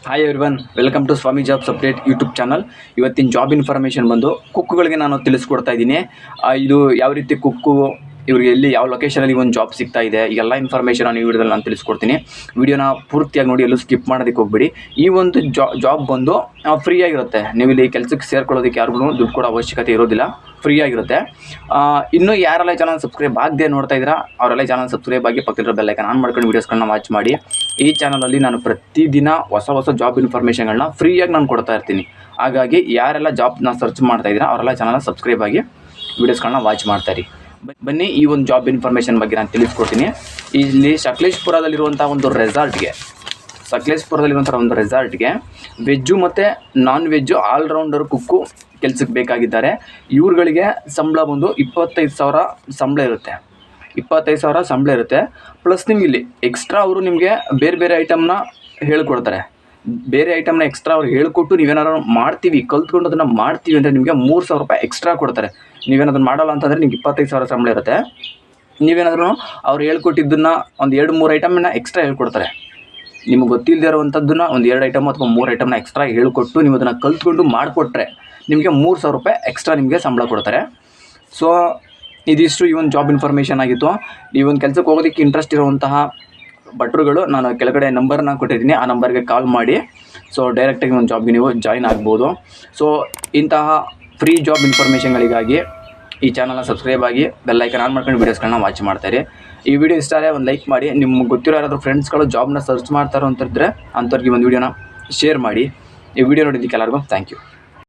Hi everyone, welcome to Swami jobs update YouTube channel. ಇವತ್ತಿನ job information ಬಂದು ಕುಕ್ಕುಗಳಿಗೆ ನಾನು ತಿಳಿಸ್ಕೊಡ್ತಾ ಇದ್ದೀನಿ. ಇದು ಯಾವ ರೀತಿ ಕುಕ್ಕು ಇವ್ರಿಗೆ ಎಲ್ಲಿ ಯಾವ ಲೊಕೇಶನಲ್ಲಿ ಒಂದು ಜಾಬ್ ಸಿಗ್ತಾ ಇದೆ, ಎಲ್ಲ ಇನ್ಫಾರ್ಮೇಷನ್ ನಾನು ಈ ವಿಡಿಯೋದಲ್ಲಿ ನಾನು ತಿಳಿಸ್ಕೊಡ್ತೀನಿ. ವಿಡಿಯೋನ ಪೂರ್ತಿಯಾಗಿ ನೋಡಿ, ಎಲ್ಲೂ ಸ್ಕಿಪ್ ಮಾಡೋದಕ್ಕೆ ಹೋಗ್ಬೇಡಿ. ಈ ಒಂದು ಜಾಬ್ ಬಂದು ಫ್ರೀ ಆಗಿರುತ್ತೆ. ನೀವು ಇಲ್ಲಿ ಕೆಲಸಕ್ಕೆ ಸೇರ್ಕೊಳ್ಳೋದಕ್ಕೆ ಯಾರಿಗೂ ದುಡ್ಡು ಕೊಡೋ ಅವಶ್ಯಕತೆ ಇರೋದಿಲ್ಲ, ಫ್ರೀ ಆಗಿರುತ್ತೆ. ಇನ್ನೂ ಯಾರೆಲ್ಲ ಚಾನಲ್ ಸಬ್ಸ್ಕ್ರೈಬ್ ಆಗದೆ ನೋಡ್ತಾ ಇದ್ದೀರಾ ಅವರೆಲ್ಲ ಚಾನಲ್ ಸಬ್ಸ್ಕ್ರೈಬ್ ಆಗಿ ಪಕ್ಕದಲ್ಲಿರೋ ಬೆಲ್ಲೈಕನ್ ಆನ್ ಮಾಡ್ಕೊಂಡು ವೀಡಿಯೋಸ್ಗಳನ್ನ ವಾಚ್ ಮಾಡಿ. ಈ ಚಾನಲಲ್ಲಿ ನಾನು ಪ್ರತಿದಿನ ಹೊಸ ಜಾಬ್ ಇನ್ಫಾರ್ಮೇಷನ್ಗಳನ್ನ ಫ್ರೀಯಾಗಿ ನಾನು ಕೊಡ್ತಾ ಇರ್ತೀನಿ. ಹಾಗಾಗಿ ಯಾರೆಲ್ಲ ಜಾಬ್ನ ಸರ್ಚ್ ಮಾಡ್ತಾ ಇದ್ದೀರಾ ಅವರೆಲ್ಲ ಚಾನಲ್ ಸಬ್ಸ್ಕ್ರೈಬ್ ಆಗಿ ವೀಡಿಯೋಸ್ಗಳನ್ನ ವಾಚ್ ಮಾಡ್ತಾರೆ. ಬನ್ನಿ, ಈ ಒಂದು ಜಾಬ್ ಇನ್ಫಾರ್ಮೇಷನ್ ಬಗ್ಗೆ ನಾನು ತಿಳಿಸ್ಕೊಡ್ತೀನಿ. ಇಲ್ಲಿ ಸಕಲೇಶ್ಪುರದಲ್ಲಿರುವಂಥ ಒಂದು ರೆಸಾರ್ಟ್ಗೆ ವೆಜ್ಜು ಮತ್ತು ನಾನ್ ವೆಜ್ಜು ಆಲ್ರೌಂಡರ್ ಕುಕ್ಕು ಕೆಲಸಕ್ಕೆ ಬೇಕಾಗಿದ್ದಾರೆ. ಇವ್ರುಗಳಿಗೆ ಸಂಬಳ ಬಂದು 25,000 ಸಂಬಳ ಇರುತ್ತೆ. 25,000 ಸಂಬಳ ಇರುತ್ತೆ. ಪ್ಲಸ್ ನಿಮ್ಗೆ ಇಲ್ಲಿ ಎಕ್ಸ್ಟ್ರಾ ಅವರು ನಿಮಗೆ ಬೇರೆ ಐಟಮ್ನ ಹೇಳ್ಕೊಡ್ತಾರೆ. ಬೇರೆ ಐಟಮ್ನ ಎಕ್ಸ್ಟ್ರಾ ಅವ್ರು ಹೇಳ್ಕೊಟ್ಟು ನೀವೇನಾದ್ರು ಕಲ್ತ್ಕೊಂಡು ಅದನ್ನು ಮಾಡ್ತೀವಿ ಅಂದರೆ ನಿಮಗೆ 3,000 ರೂಪಾಯಿ ಎಕ್ಸ್ಟ್ರಾ ಕೊಡ್ತಾರೆ. ನೀವೇನಾದ್ರು ಮಾಡಲ್ಲ ಅಂತಂದರೆ ನಿಮ್ಗೆ 25,000 ಸಂಬಳ ಇರುತ್ತೆ. ನೀವೇನಾದ್ರೂ ಅವ್ರು ಹೇಳ್ಕೊಟ್ಟಿದ್ದನ್ನು ಒಂದು 2-3 ಐಟಮ್ನ ಎಕ್ಸ್ಟ್ರಾ ಹೇಳ್ಕೊಡ್ತಾರೆ. ನಿಮಗೆ ಗೊತ್ತಿಲ್ಲದೆ ಇರೋವಂಥದ್ದನ್ನು ಒಂದು 2 ಐಟಮ್ ಅಥವಾ 3 ಐಟಮ್ನ ಎಕ್ಸ್ಟ್ರಾ ಹೇಳ್ಕೊಟ್ಟು ನೀವು ಅದನ್ನು ಕಲ್ತ್ಕೊಂಡು ಮಾಡಿಕೊಟ್ರೆ ನಿಮಗೆ 3,000 ರೂಪಾಯಿ ಎಕ್ಸ್ಟ್ರಾ ನಿಮಗೆ ಸಂಬಳ ಕೊಡ್ತಾರೆ. ಸೊ ಇದಿಷ್ಟು ಈ ಒಂದು ಜಾಬ್ ಇನ್ಫಾರ್ಮೇಷನ್ ಆಗಿತ್ತು. ಈ ಒಂದು ಕೆಲಸಕ್ಕೆ ಹೋಗೋದಕ್ಕೆ ಇಂಟ್ರೆಸ್ಟ್ ಇರುವಂತಹ ಭಟ್ರುಗಳು ನಾನು ಕೆಳಗಡೆ ನಂಬರ್ನ ಕೊಟ್ಟಿದ್ದೀನಿ, ಆ ನಂಬರ್ಗೆ ಕಾಲ್ ಮಾಡಿ. ಸೊ ಡೈರೆಕ್ಟಾಗಿ ಒಂದು ಜಾಬ್ಗೆ ನೀವು ಜಾಯ್ನ್ ಆಗ್ಬೋದು. ಸೊ ಇಂತಹ ಫ್ರೀ ಜಾಬ್ ಇನ್ಫಾರ್ಮೇಷನ್ಗಳಿಗಾಗಿ ಈ ಚಾನಲ್ನ ಸಬ್ಸ್ಕ್ರೈಬ್ ಆಗಿ ಬೆಲ್ಲೈಕನ್ ಆನ್ ಮಾಡ್ಕೊಂಡು ವೀಡಿಯೋಸ್ಗಳನ್ನ ವಾಚ್ ಮಾಡ್ತಾರೆ. ಈ ವಿಡಿಯೋ ಇಷ್ಟ ಆದರೆ ಒಂದು ಲೈಕ್ ಮಾಡಿ. ನಿಮ್ಗೆ ಗೊತ್ತಿರೋ ಯಾರಾದರೂ ಫ್ರೆಂಡ್ಸ್ಗಳು ಜಾಬ್ನ ಸರ್ಚ್ ಮಾಡ್ತಾರೋ ಅಂತಿದ್ರೆ ಅಂಥವ್ರಿಗೆ ಒಂದು ವಿಡಿಯೋನ ಶೇರ್ ಮಾಡಿ. ಈ ವಿಡಿಯೋ ನೋಡಿದ್ದಕ್ಕೆ ಎಲ್ಲರಿಗೂ ಥ್ಯಾಂಕ್ ಯು.